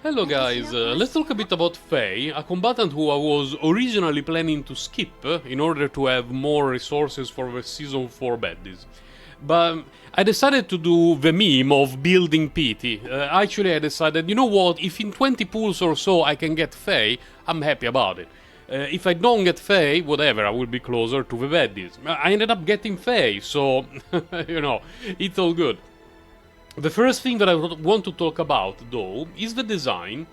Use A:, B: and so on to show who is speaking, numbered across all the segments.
A: Hello guys, let's talk a bit about Faye, a combatant who I was originally planning to skip in order to have more resources for the Season 4 baddies. But I decided to do the meme of building pity. Actually, I decided, you know what, if in 20 pulls or so I can get Faye, I'm happy about it. If I don't get Faye, whatever, I will be closer to the baddies. I ended up getting Faye, so, it's all good. The first thing that I want to talk about, though, is the design,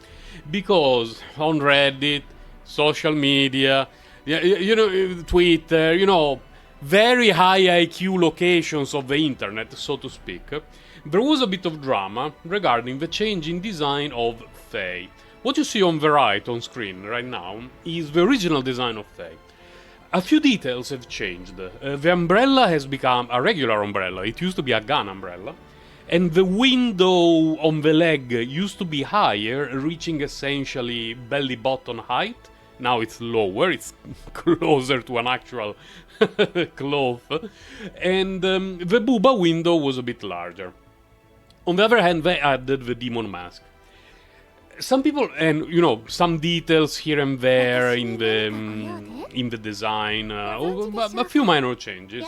A: because on Reddit, social media, Twitter, very high IQ locations of the internet, so to speak, there was a bit of drama regarding the change in design of Faye. What you see on the right on screen right now is the original design of Faye. A few details have changed. The umbrella has become a regular umbrella, it used to be a gun umbrella. And the window on the leg used to be higher, reaching essentially belly button height. Now it's lower, it's closer to an actual cloth. And the booba window was a bit larger. On the other hand, they added the demon mask. Some people, and some details here and there in the design, a few minor changes.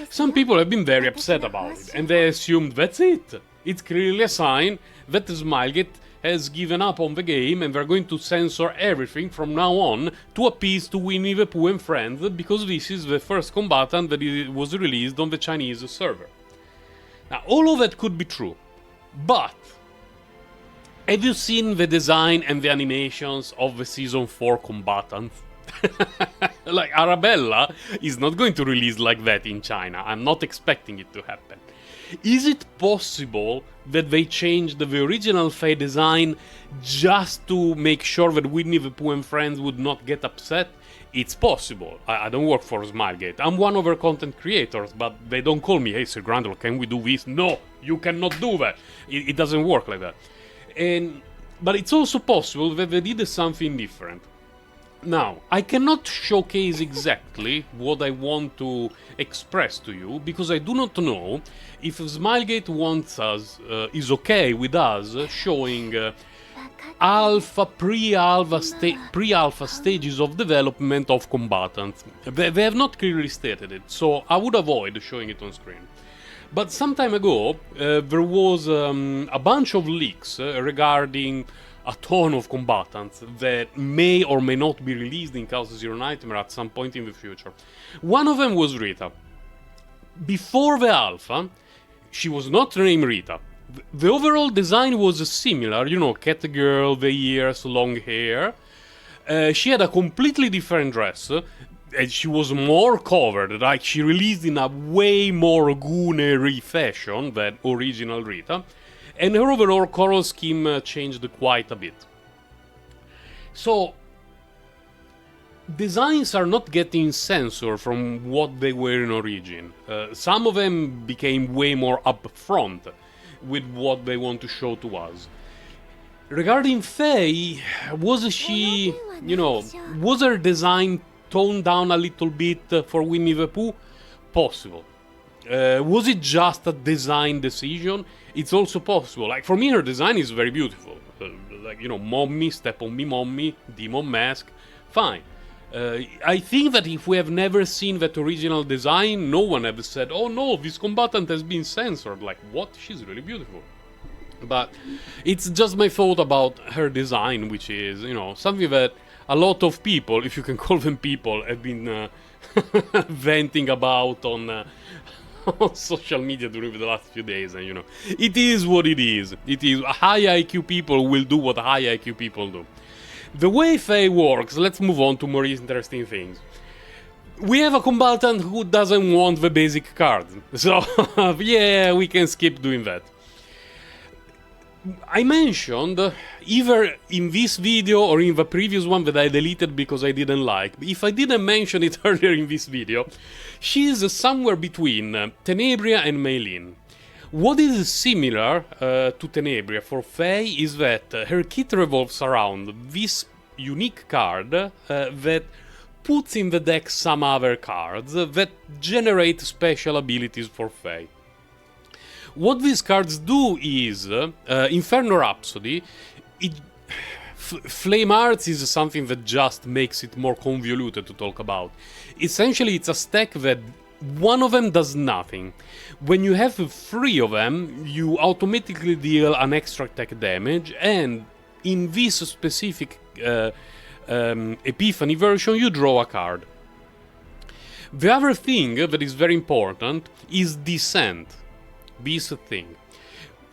A: Some people have been very upset about it, and they assumed that's it. It's clearly a sign that Smilegate has given up on the game and they're going to censor everything from now on to appease to Winnie the Pooh and friends, because this is the first combatant that was released on the Chinese server. Now, all of that could be true, but have you seen the design and the animations of the Season 4 combatants? Like, Arabella is not going to release like that in China. I'm not expecting it to happen. Is it possible that they changed the original Faye design just to make sure that Winnie the Pooh and friends would not get upset? It's possible. I don't work for Smilegate. I'm one of their content creators, but they don't call me, hey Sir Grandel, can we do this? No, you cannot do that. It doesn't work like that. But it's also possible that they did something different. Now, I cannot showcase exactly what I want to express to you, because I do not know if Smilegate wants us, is okay with us showing pre-alpha stages of development of combatants. They have not clearly stated it, so I would avoid showing it on screen. But some time ago, there was a bunch of leaks regarding a ton of combatants that may or may not be released in Chaos Zero Nightmare at some point in the future. One of them was Rita. Before the alpha, she was not named Rita. The overall design was similar, cat girl, the ears, long hair. She had a completely different dress. And she was more covered, like she released in a way more goonery fashion than original Rita, and her overall color scheme changed quite a bit. So, designs are not getting censored from what they were in origin. Some of them became way more upfront with what they want to show to us. Regarding Faye, was she, was her design toned down a little bit for Winnie the Pooh? Possible. Was it just a design decision? It's also possible. Like, for me, her design is very beautiful. Mommy, step on me, mommy, demon mask, fine. I think that if we have never seen that original design, no one ever said, oh no, this combatant has been censored. Like, what? She's really beautiful. But it's just my thought about her design, which is, something that a lot of people, if you can call them people, have been venting about on social media during the last few days. And, it is what it is. It is high IQ people will do what high IQ people do. The way Faye works, let's move on to more interesting things. We have a combatant who doesn't want the basic card. So, yeah, we can skip doing that. I mentioned, either in this video or in the previous one that I deleted because I didn't like, if I didn't mention it earlier in this video, she's somewhere between Tenebria and Meilin. What is similar to Tenebria for Faye is that her kit revolves around this unique card that puts in the deck some other cards that generate special abilities for Faye. What these cards do is, Inferno Rhapsody, Flame Arts is something that just makes it more convoluted to talk about. Essentially, it's a stack that one of them does nothing. When you have 3 of them, you automatically deal an extra attack damage, and in this specific Epiphany version, you draw a card. The other thing that is very important is Descent. This thing.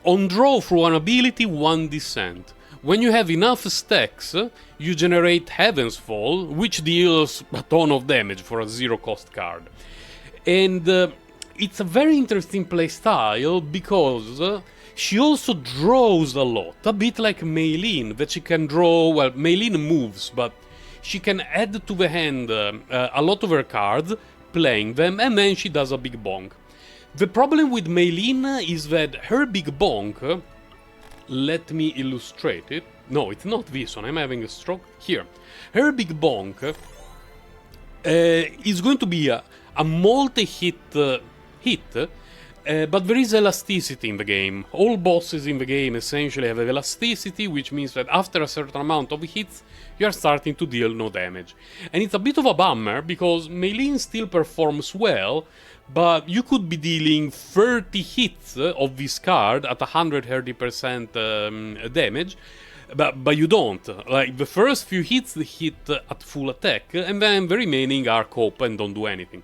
A: On draw through an ability, 1 Descent. When you have enough stacks, you generate Heaven's Fall, which deals a ton of damage for a 0-cost card. And it's a very interesting playstyle because she also draws a lot, a bit like Meilin, that she can draw. Well, Meilin moves, but she can add to the hand a lot of her cards, playing them, and then she does a big bonk. The problem with Meilin is that her big bonk, let me illustrate it. No, it's not this one, I'm having a stroke. Here. Her big bonk is going to be a multi-hit but there is elasticity in the game. All bosses in the game essentially have elasticity, which means that after a certain amount of hits, you are starting to deal no damage. And it's a bit of a bummer, because Meilin still performs well, but you could be dealing 30 hits of this card at 130% damage, but you don't. Like, the first few hits hit at full attack, and then the remaining are cope and don't do anything.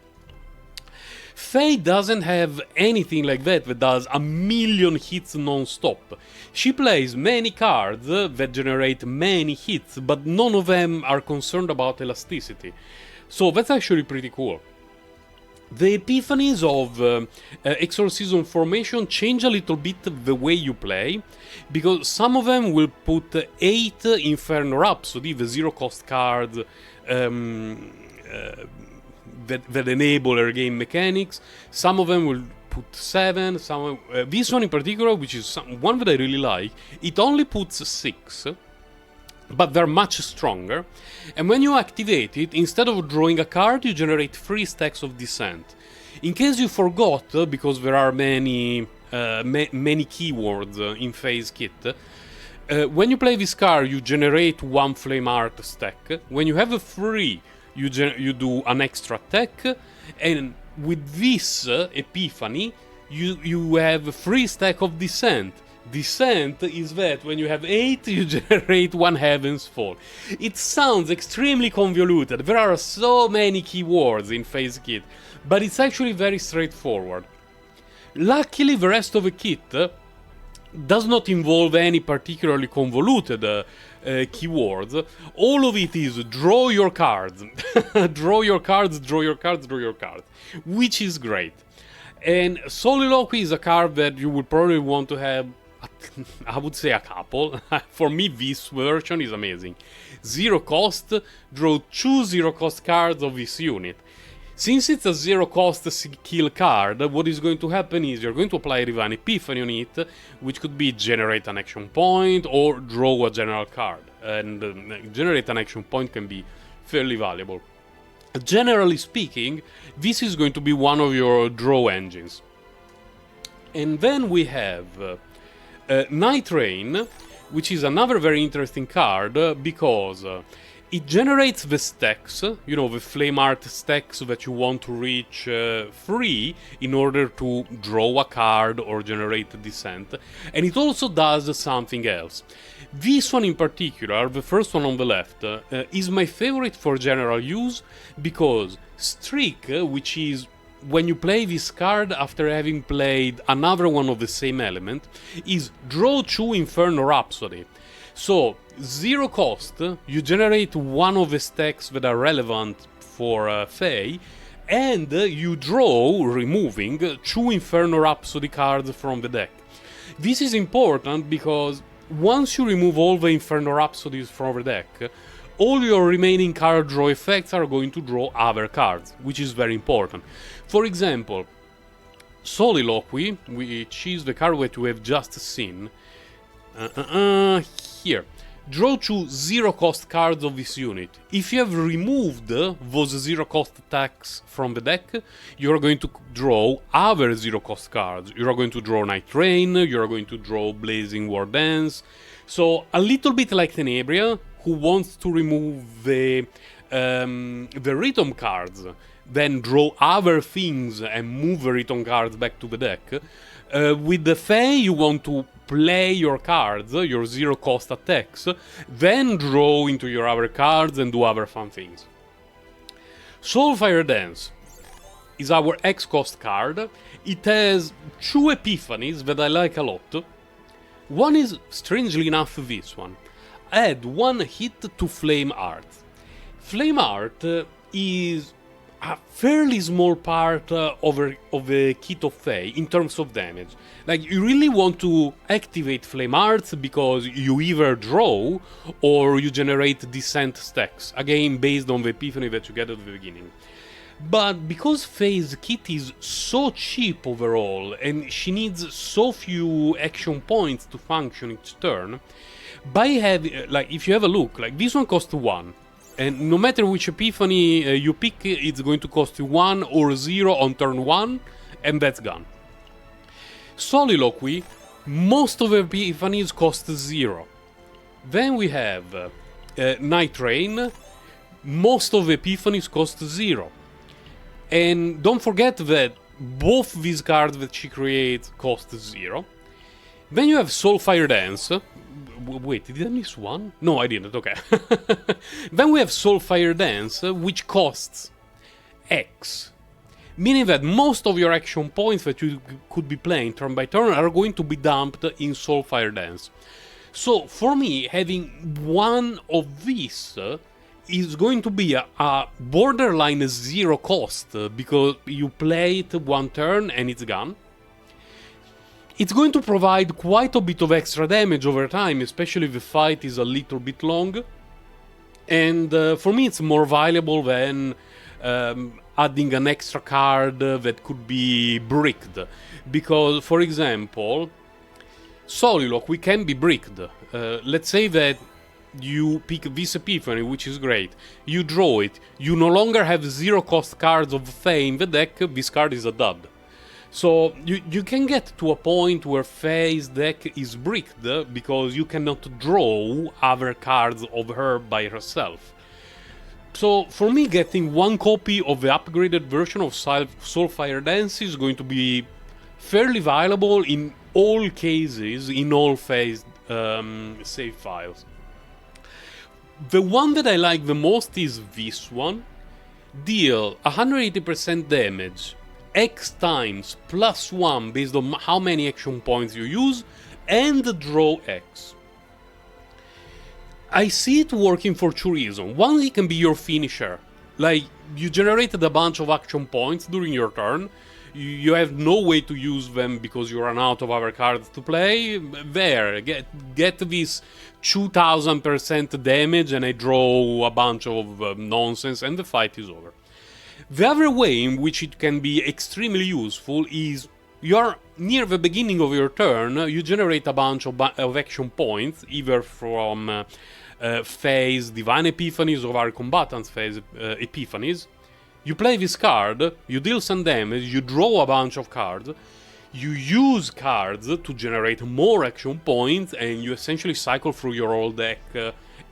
A: Faye doesn't have anything like that does a million hits non-stop. She plays many cards that generate many hits, but none of them are concerned about elasticity. So that's actually pretty cool. The epiphanies of Exorcism Formation change a little bit the way you play, because some of them will put 8 Inferno Rhapsody, the 0-cost cards, that enable her game mechanics. Some of them will put 7, this one in particular, which is one that I really like, it only puts 6, but they're much stronger. And when you activate it, instead of drawing a card, you generate 3 stacks of Descent. In case you forgot, because there are many keywords in Faye's kit, when you play this card, you generate 1 Flame Art stack. When you have a 3, you do an extra attack, and with this Epiphany, you have 3 stack of Descent. Descent is that when you have 8, you generate 1 Heaven's Fall. It sounds extremely convoluted, there are so many keywords in Faye's kit, but it's actually very straightforward. Luckily, the rest of the kit does not involve any particularly convoluted keywords. All of it is draw your cards, draw your cards, draw your cards, draw your cards, which is great. And Soliloquy is a card that you would probably want to have, I would say, a couple. For me, this version is amazing. 0 cost, draw 2 0-cost cards of this unit. Since it's a 0-cost skill card, what is going to happen is you're going to apply Rivan Epiphany on it, which could be generate an action point or draw a general card. And generate an action point can be fairly valuable. Generally speaking, this is going to be one of your draw engines. And then we have Night Rain, which is another very interesting card because it generates the stacks, you know, the Flame Art stacks that you want to reach free in order to draw a card or generate a Descent, and it also does something else. This one in particular, the first one on the left, is my favorite for general use because Streak, which is when you play this card after having played another one of the same element, is draw 2 Inferno Rhapsody. So, 0 cost, you generate one of the stacks that are relevant for Faye, and you draw, removing 2 Inferno Rhapsody cards from the deck. This is important because once you remove all the Inferno Rhapsodies from the deck, all your remaining card draw effects are going to draw other cards, which is very important. For example, Soliloquy, which is the card that we have just seen, here. Draw 2 zero-cost cards of this unit. If you have removed those zero-cost attacks from the deck, you are going to draw other zero-cost cards. You are going to draw Night Rain, you are going to draw Blazing War Dance. So a little bit like Tenebria, who wants to remove the Rhythm cards, then draw other things and move the Rhythm cards back to the deck. With the Fae, you want to play your cards, your zero-cost attacks, then draw into your other cards and do other fun things. Soulfire Dance is our X-cost card. It has 2 epiphanies that I like a lot. One is, strangely enough, this one. Add 1 hit to Flame Art. Flame Art is a fairly small part of a kit of Fae in terms of damage. Like, you really want to activate Flame Arts because you either draw or you generate Descent stacks, again based on the epiphany that you get at the beginning. But because Fae's kit is so cheap overall and she needs so few action points to function each turn, by having, like, if you have a look, like, this one costs 1. And no matter which epiphany you pick, it's going to cost you 1 or 0 on turn 1, and that's gone. Soliloquy, most of the epiphanies cost 0. Then we have Night Rain, most of the epiphanies cost 0. And don't forget that both these cards that she creates cost 0. Then you have Soulfire Dance. Wait, did I miss one? No, I didn't, okay. Then we have Soulfire Dance, which costs X. Meaning that most of your action points that you could be playing turn by turn are going to be dumped in Soulfire Dance. So, for me, having one of these is going to be a borderline 0 cost, because you play it 1 turn and it's gone. It's going to provide quite a bit of extra damage over time, especially if the fight is a little bit long. And for me it's more valuable than adding an extra card that could be bricked. Because, for example, Soliloquy can be bricked. Let's say that you pick this Epiphany, which is great. You draw it. You no longer have 0 cost cards of Fae in the deck. This card is a dud. So you can get to a point where Fae's deck is bricked because you cannot draw other cards of her by herself. So for me, getting 1 copy of the upgraded version of Soulfire Dance is going to be fairly valuable in all cases, in all Fae's save files. The one that I like the most is this one. Deal 180% damage X times +1 based on how many action points you use, and draw X. I see it working for 2 reasons. One, it can be your finisher. Like, you generated a bunch of action points during your turn, you have no way to use them because you run out of other cards to play. There, get this 2000% damage and I draw a bunch of nonsense and the fight is over. The other way in which it can be extremely useful is you're near the beginning of your turn, you generate a bunch of action points, either from Fae's Divine Epiphanies or our combatants' Fae's Epiphanies. You play this card, you deal some damage, you draw a bunch of cards, you use cards to generate more action points, and you essentially cycle through your whole deck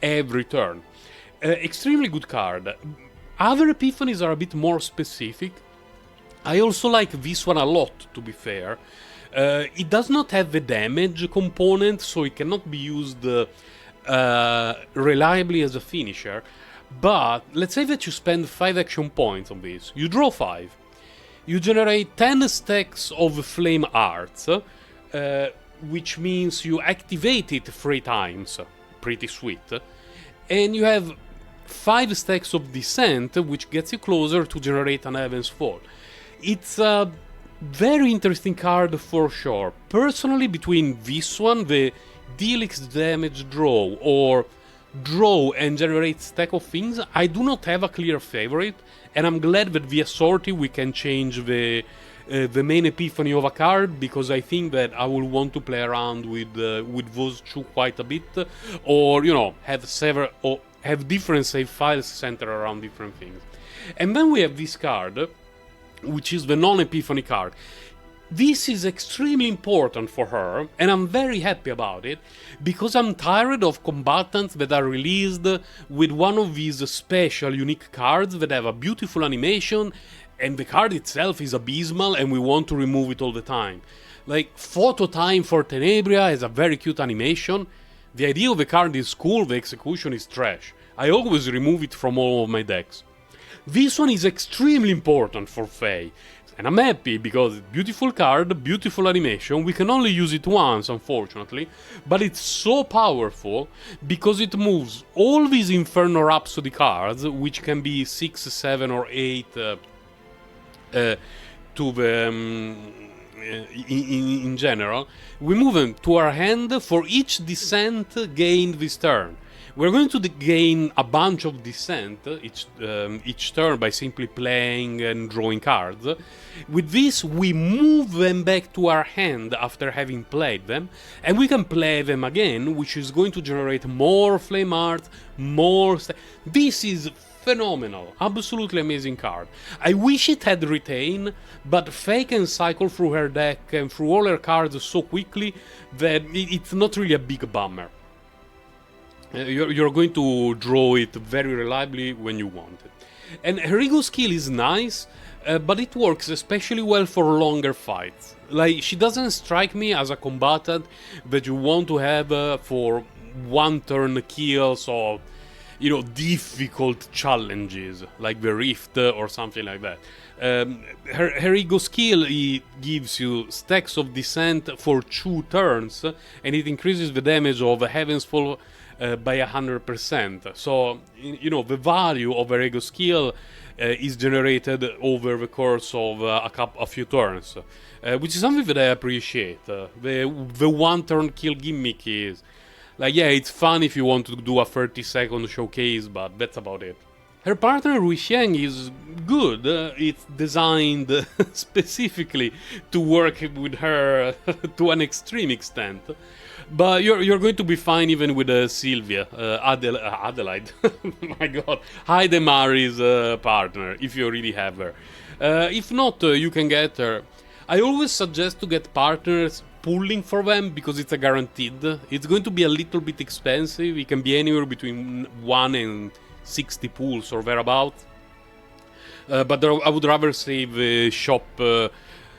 A: every turn. Extremely good card. Other Epiphanies are a bit more specific. I also like this one a lot, to be fair. It does not have the damage component, so it cannot be used reliably as a finisher. But let's say that you spend 5 action points on this. You draw 5. You generate 10 stacks of Flame Arts, which means you activate it 3 times. Pretty sweet. And you have 5 stacks of Descent, which gets you closer to generate an Heaven's Fall. It's a very interesting card for sure. Personally, between this one, the deal X damage draw, or draw and generate stack of things, I do not have a clear favorite, and I'm glad that via sorting we can change the the main epiphany of a card, because I think that I will want to play around with those two quite a bit, or have different save files centered around different things. And then we have this card, which is the non-epiphany card. This is extremely important for her, and I'm very happy about it, because I'm tired of combatants that are released with one of these special unique cards that have a beautiful animation, and the card itself is abysmal, and we want to remove it all the time. Like, Photo Time for Tenebria has a very cute animation. The idea of the card is cool, the execution is trash. I always remove it from all of my decks. This one is extremely important for Fae. And I'm happy because beautiful card, beautiful animation, we can only use it once unfortunately, but it's so powerful because it moves all these Inferno Rhapsody cards, which can be 6, 7 or 8 to the... in general, we move them to our hand for each descent gained this turn. We're going to gain a bunch of descent each turn by simply playing and drawing cards. With this, we move them back to our hand after having played them, and we can play them again, which is going to generate more Flame Art, more... This is phenomenal, absolutely amazing card. I wish it had Retain, but Fae can cycle through her deck and through all her cards so quickly that it's not really a big bummer. You're going to draw it very reliably when you want it. And her Ego Skill is nice, but it works especially well for longer fights. Like, she doesn't strike me as a combatant that you want to have for one turn kills or, you know, difficult challenges like the Rift or something like that. Her Ego Skill gives you stacks of descent for 2 turns, and it increases the damage of Heaven's Fall by 100%. So, you know, the value of her Ego Skill is generated over the course of a few turns, which is something that I appreciate. The one turn kill gimmick is like, yeah, it's fun if you want to do a 30-second showcase, but that's about it. Her partner Rui Xiang is good. It's designed specifically to work with her to an extreme extent. But you're going to be fine even with Sylvia, Adelaide, my god, Hidemari's partner, if you really have her. If not, you can get her. I always suggest to get partners pulling for them because it's a guaranteed. It's going to be a little bit expensive. It can be anywhere between 1 and 60 pulls or thereabouts. But I would rather save shop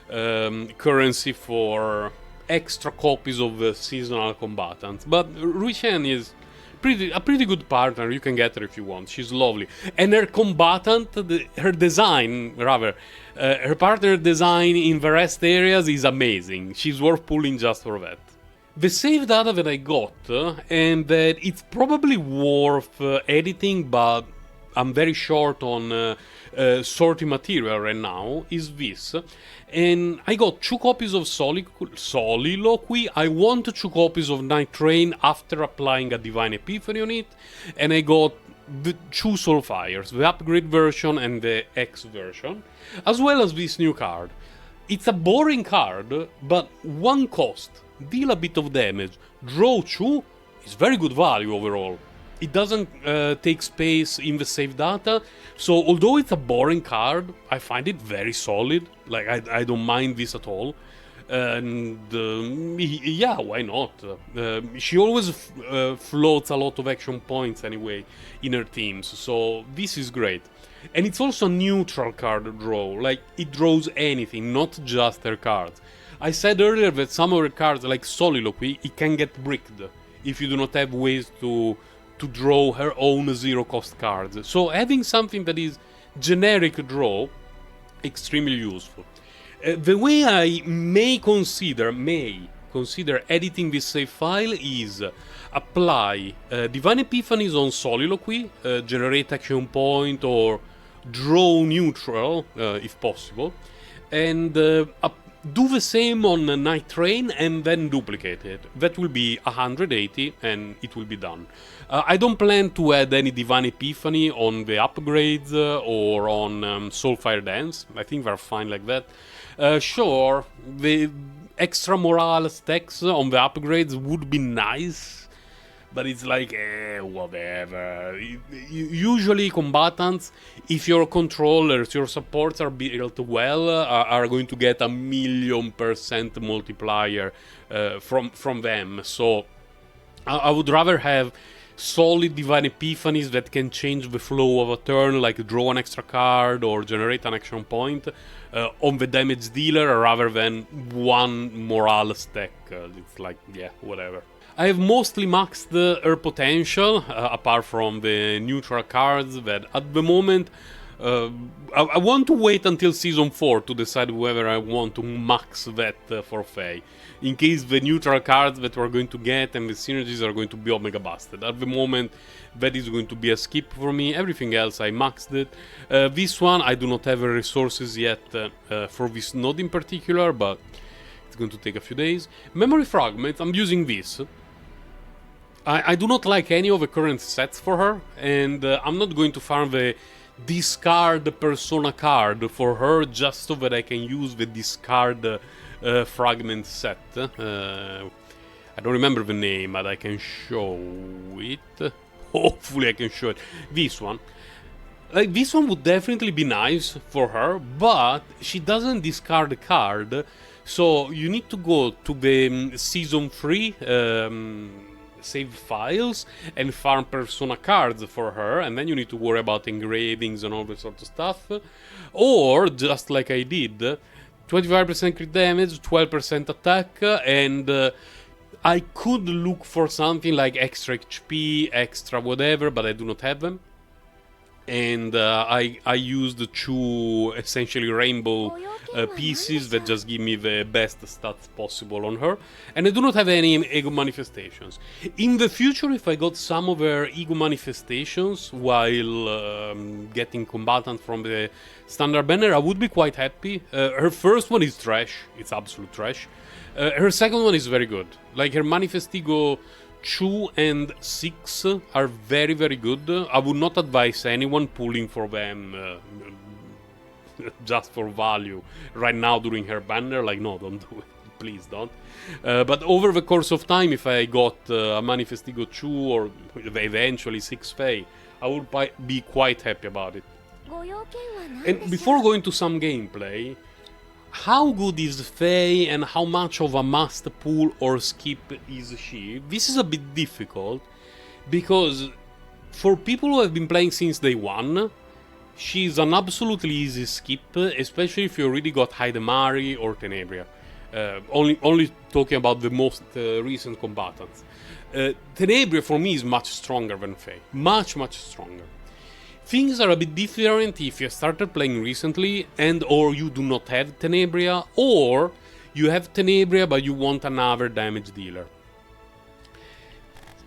A: currency for extra copies of seasonal combatants. But Rui Xiang is a pretty good partner. You can get her if you want. She's lovely. And her combatant, her design, rather, her partner design in the rest areas is amazing. She's worth pulling just for that. The save data that I got, and that it's probably worth editing, but I'm very short on sorting material right now, is this. And I got 2 copies of Soliloquy. I want 2 copies of Night Train after applying a Divine Epiphany on it. And I got the 2 Soulfires, the upgrade version and the X version, as well as this new card. It's a boring card, but 1 cost, deal a bit of damage, draw 2, is very good value overall. It doesn't take space in the save data, so although it's a boring card, I find it very solid. Like, I don't mind this at all. And yeah, why not? She always floats a lot of action points anyway in her teams, so this is great. And it's also a neutral card draw, like it draws anything, not just her cards. I said earlier that some of her cards, like Soliloquy, it can get bricked if you do not have ways to draw her own zero-cost cards. So having something that is generic draw, extremely useful. The way I may consider editing this save file is apply Divine Epiphanies on Soliloquy, generate action point or draw neutral, if possible, and do the same on Night Train and then duplicate it. That will be 180 and it will be done. I don't plan to add any Divine Epiphany on the upgrades or on Soulfire Dance. I think they're fine like that. Sure, the extra morale stacks on the upgrades would be nice, but it's like, whatever. Usually combatants, if your controllers, your supports are built well, are going to get 1,000,000% multiplier from them. So I would rather have solid divine epiphanies that can change the flow of a turn, like draw an extra card or generate an action point on the damage dealer, rather than one morale stack. It's like, yeah, whatever. I have mostly maxed her potential, apart from the neutral cards that at the moment I want to wait until Season 4 to decide whether I want to max that for Faye, in case the neutral cards that we're going to get and the synergies are going to be Omega busted. At the moment, that is going to be a skip for me. Everything else, I maxed it. This one, I do not have the resources yet for this node in particular, but it's going to take a few days. Memory fragments, I'm using this. I do not like any of the current sets for her, and I'm not going to farm the discard Persona card for her just so that I can use the discard fragment set. I don't remember the name, but I can show it. Hopefully I can show it. This one. Like, this one would definitely be nice for her, but she doesn't discard a card, so you need to go to the Season 3 save files and farm Persona cards for her, and then you need to worry about engravings and all that sort of stuff. Or, just like I did, 25% crit damage, 12% attack, and I could look for something like extra HP, extra whatever, but I do not have them. And I used 2 essentially rainbow pieces that just give me the best stats possible on her, and I do not have any ego manifestations. In the future, if I got some of her ego manifestations while getting combatant from the standard banner, I would be quite happy. Her first one is trash, it's absolute trash. Her second one is very good. Like, her manifest ego 2 and 6 are very, very good. I would not advise anyone pulling for them just for value right now during her banner. Like, no, don't do it. Please don't. But over the course of time, if I got a Manifest Ego 2 or eventually 6 Fae, I would be quite happy about it. And before going to some gameplay, how good is Faye and how much of a must pull or skip is she? This is a bit difficult, because for people who have been playing since day one, she's an absolutely easy skip, especially if you already got Hidemari or Tenebria. Only talking about the most recent combatants. Tenebria for me is much stronger than Faye. Much stronger. Things are a bit different if you started playing recently and or you do not have Tenebria, or you have Tenebria but you want another damage dealer.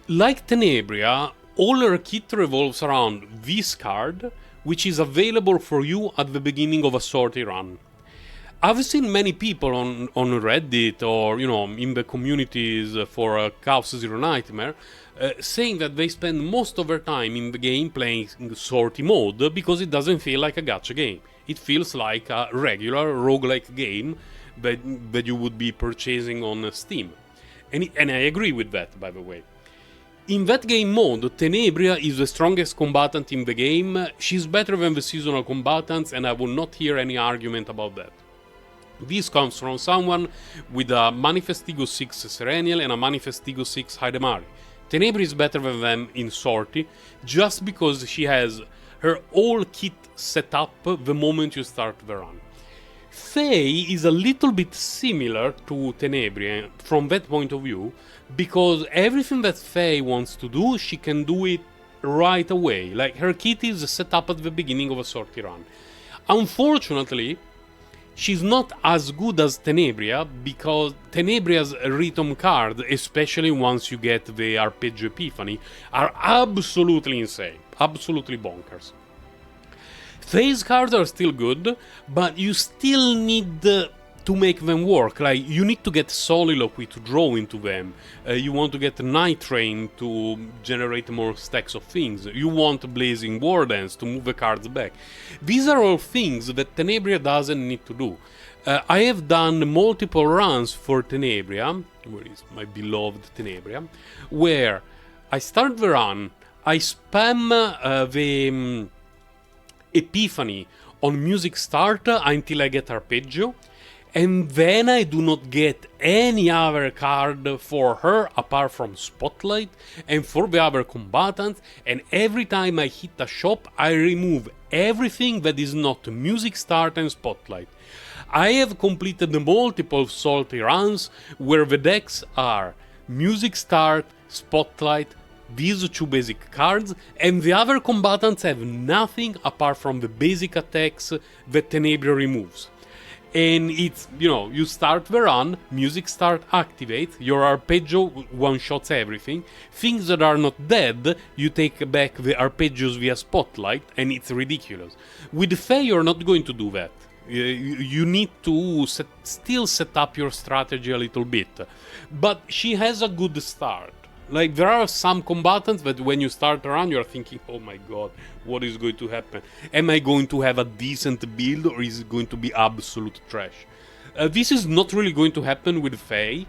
A: Like Tenebria, all her kit revolves around this card, which is available for you at the beginning of a sortie run. I've seen many people on Reddit or, in the communities for Chaos Zero Nightmare saying that they spend most of their time in the game playing sortie mode because it doesn't feel like a gacha game. It feels like a regular roguelike game that you would be purchasing on Steam. And I agree with that, by the way. In that game mode, Tenebria is the strongest combatant in the game. She's better than the seasonal combatants, and I will not hear any argument about that. This comes from someone with a Manifest Ego 6 Serenial and a Manifest Ego 6 Hidemari. Tenebria is better than them in sortie, just because she has her whole kit set up the moment you start the run. Faye is a little bit similar to Tenebria from that point of view, because everything that Faye wants to do, she can do it right away. Like, her kit is set up at the beginning of a sortie run. Unfortunately, she's not as good as Tenebria, because Tenebria's rhythm card, especially once you get the Arpeggio Epiphany, are absolutely insane. Absolutely bonkers. Faye's cards are still good, but you still need to make them work. Like, you need to get Soliloquy to draw into them. You want to get Night Train to generate more stacks of things. You want Blazing Wardens to move the cards back. These are all things that Tenebria doesn't need to do. I have done multiple runs for Tenebria, where is my beloved Tenebria, where I start the run, I spam the Epiphany on music start until I get Arpeggio, and then I do not get any other card for her apart from Spotlight and for the other combatants, and every time I hit a shop I remove everything that is not music start and Spotlight. I have completed multiple salty runs where the decks are music start, Spotlight, these two basic cards, and the other combatants have nothing apart from the basic attacks that Tenebria removes. And it's, you start the run, music start activates, your arpeggio one-shots everything. Things that are not dead, you take back the arpeggios via Spotlight, and it's ridiculous. With Faye, you're not going to do that. You need to still set up your strategy a little bit. But she has a good start. Like, there are some combatants that when you start a run, you're thinking, oh my god, what is going to happen? Am I going to have a decent build, or is it going to be absolute trash? This is not really going to happen with Faye.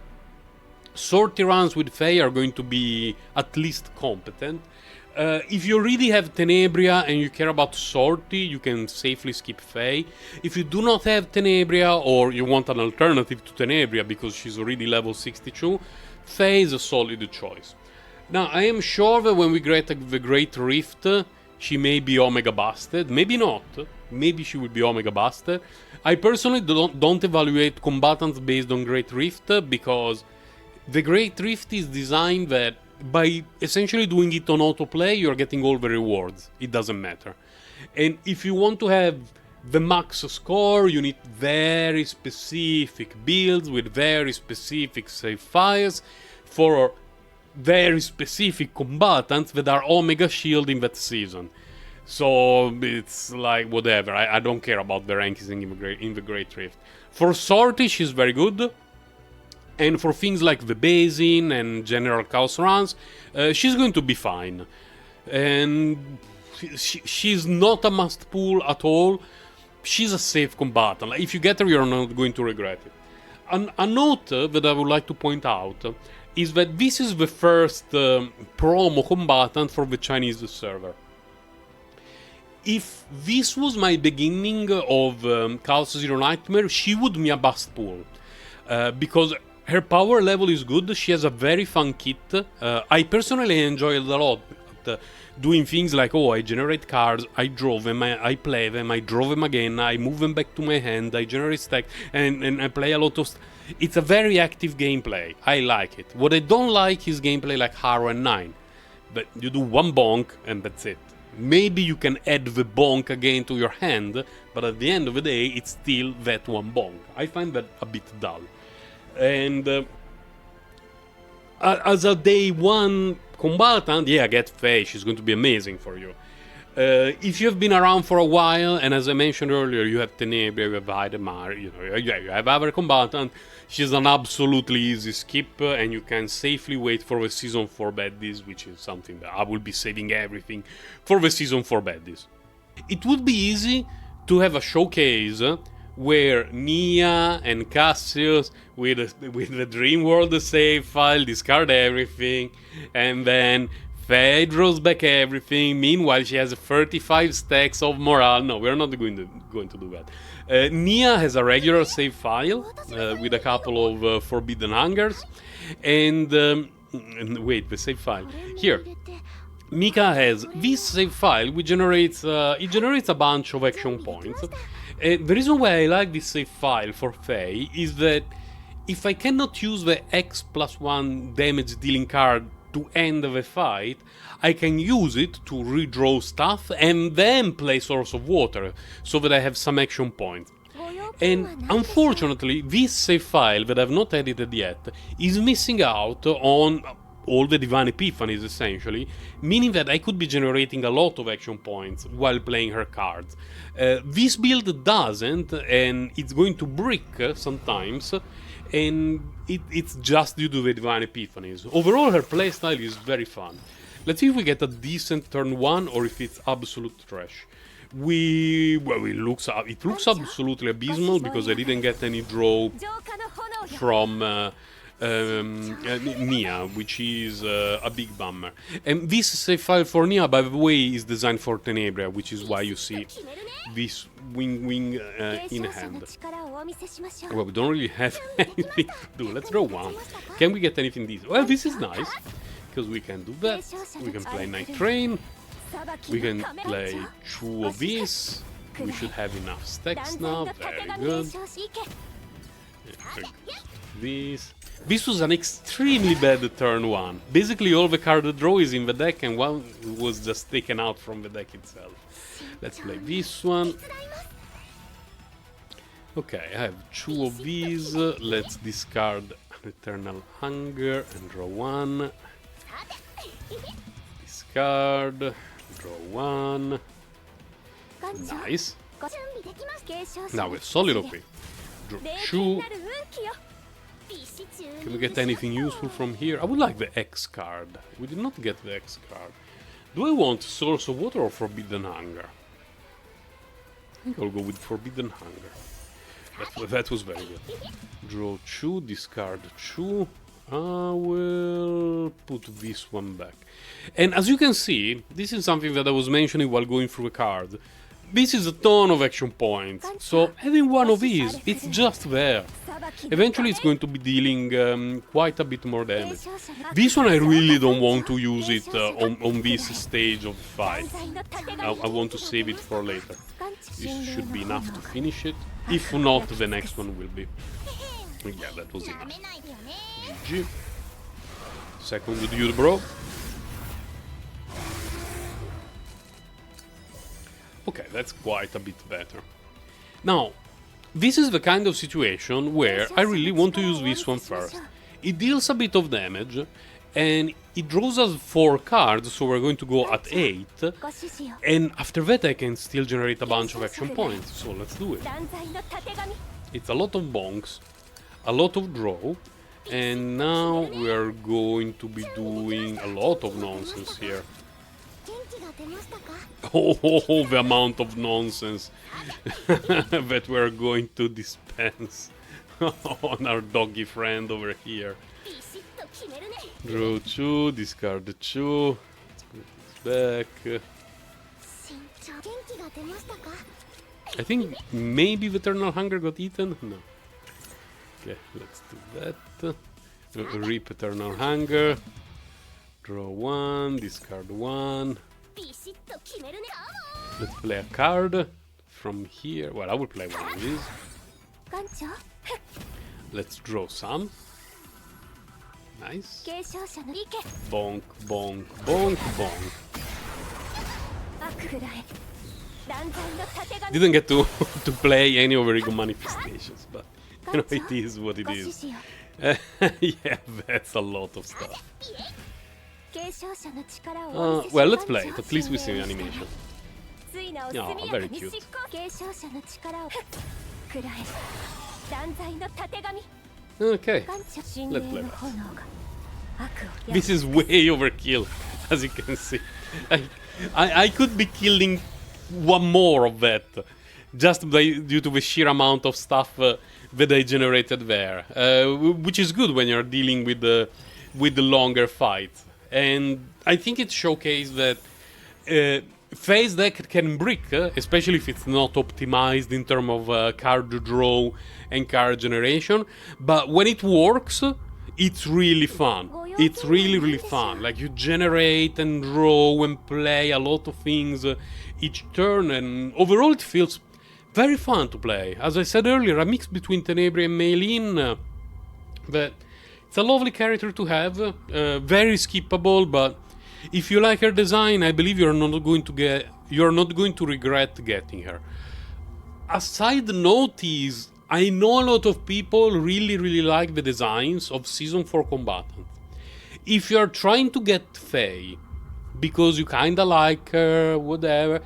A: Sortie runs with Faye are going to be at least competent. If you really have Tenebria and you care about Sortie, you can safely skip Faye. If you do not have Tenebria, or you want an alternative to Tenebria because she's already level 62, Faye is a solid choice. Now, I am sure that when we get the Great Rift, she may be Omega busted. Maybe not. Maybe she will be Omega busted. I personally don't evaluate combatants based on Great Rift, because the Great Rift is designed that by essentially doing it on autoplay, you're getting all the rewards. It doesn't matter. And if you want to have the max score, you need very specific builds with very specific save files for very specific combatants that are Omega Shield in that season. So it's like whatever, I don't care about the rankings in the Great Rift. For Sortie, she's very good. And for things like the Basin and General Chaos runs, she's going to be fine. And she's not a must pull at all. She's a safe combatant. Like, if you get her, you're not going to regret it. A note that I would like to point out is that this is the first promo combatant for the Chinese server. If this was my beginning of Chaos Zero Nightmare, she would be a must pull. Because her power level is good, she has a very fun kit. I personally enjoy it a lot. Doing things like, I generate cards, I draw them, I play them, I draw them again, I move them back to my hand, I generate stack, and I play a lot of... It's a very active gameplay. I like it. What I don't like is gameplay like Harrow and 9. But you do one bonk, and that's it. Maybe you can add the bonk again to your hand, but at the end of the day, it's still that one bonk. I find that a bit dull. And as a day one combatant, yeah, get Faye, she's going to be amazing for you. If you have been around for a while, and as I mentioned earlier, you have Tenebria, you have Heidemar, you have other combatant, she's an absolutely easy skip, and you can safely wait for the Season 4 baddies, which is something that I will be saving everything for the Season 4 baddies. It would be easy to have a showcase where Nia and Cassius with the Dream World save file discard everything, and then Faye draws back everything. Meanwhile, she has 35 stacks of morale. No, we're not going to do that. Nia has a regular save file with a couple of Forbidden Hungers, and wait, the save file here. Mika has this save file, which generates a bunch of action points. The reason why I like this save file for Faye is that if I cannot use the X+1 damage dealing card to end the fight, I can use it to redraw stuff and then play Source of Water, so that I have some action points. And unfortunately, this save file that I've not edited yet is missing out on all the Divine Epiphanies, essentially, meaning that I could be generating a lot of action points while playing her cards. This build doesn't, and it's going to brick sometimes, and it's just due to the Divine Epiphanies. Overall, her playstyle is very fun. Let's see if we get a decent turn 1 or if it's absolute trash. Well, it looks absolutely abysmal because I didn't get any draw from Nia, which is a big bummer. And this save file for Nia, by the way, is designed for Tenebria, which is why you see this wing in hand. Well, we don't really have anything to do. Let's draw one. Can we get anything decent? Well, this is nice, because we can do that. We can play Night Train. We can play 2 of these. We should have enough stacks now. Very good. This was an extremely bad turn 1. Basically all the card draw is in the deck and one was just taken out from the deck itself. Let's play this one. Okay, I have 2 of these. Let's discard an Eternal Hunger and draw 1. Discard, draw 1. Nice. Now we're solid OP. Draw 2. Can we get anything useful from here? I would like the X card. We did not get the X card. Do I want Source of Water or Forbidden Hunger? I think I'll go with Forbidden Hunger. That was very good. Draw 2, discard 2. I will put this one back. And as you can see, this is something that I was mentioning while going through a card. This is a ton of action points, so having one of these, it's just there. Eventually it's going to be dealing quite a bit more damage. This one I really don't want to use it on this stage of the fight. I want to save it for later. This should be enough to finish it. If not, the next one will be. Yeah, that was enough. GG. Second dude, bro. Okay, that's quite a bit better. Now, this is the kind of situation where I really want to use this one first. It deals a bit of damage, and it draws us 4 cards, so we're going to go at 8. And after that I can still generate a bunch of action points, so let's do it. It's a lot of bonks, a lot of draw, and now we are going to be doing a lot of nonsense here. Oh, the amount of nonsense that we're going to dispense on our doggy friend over here. Draw 2, discard 2. Let's put this back. I think maybe the Eternal Hunger got eaten? No. Okay, let's do that. Rip Eternal Hunger. Draw 1, discard 1. Let's play a card from here. Well, I will play one of these. Let's draw some. Nice. Bonk, bonk, bonk, bonk. Didn't get to play any of Origo manifestations, but you know, it is what it is. Yeah, that's a lot of stuff. Well, let's play it. At least we see the animation. Oh, very cute. Okay, let's play that. This is way overkill, as you can see. I could be killing one more of that, just due to the sheer amount of stuff that I generated there, which is good when you're dealing with the longer fight. And I think it showcased that Phase deck can brick, especially if it's not optimized in terms of card draw and card generation. But when it works, it's really fun. It's really, really fun. Like, you generate and draw and play a lot of things each turn, and overall it feels very fun to play. As I said earlier, a mix between Tenebria and Mei Lin. But it's a lovely character to have, very skippable, but if you like her design, I believe you're not going to regret getting her. A side note is, I know a lot of people really, really like the designs of Season 4 combatants. If you're trying to get Faye, because you kinda like her, whatever,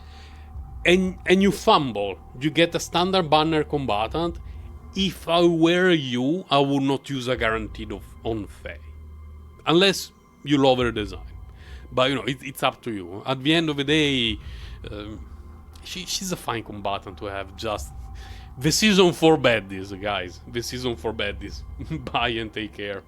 A: and you fumble, you get a standard banner combatant, if I were you, I would not use a guaranteed on Faye. Unless you love her design. But, you know, it's up to you. At the end of the day, She's a fine combatant to have. Just the season for baddies, guys. The season for baddies. Bye and take care.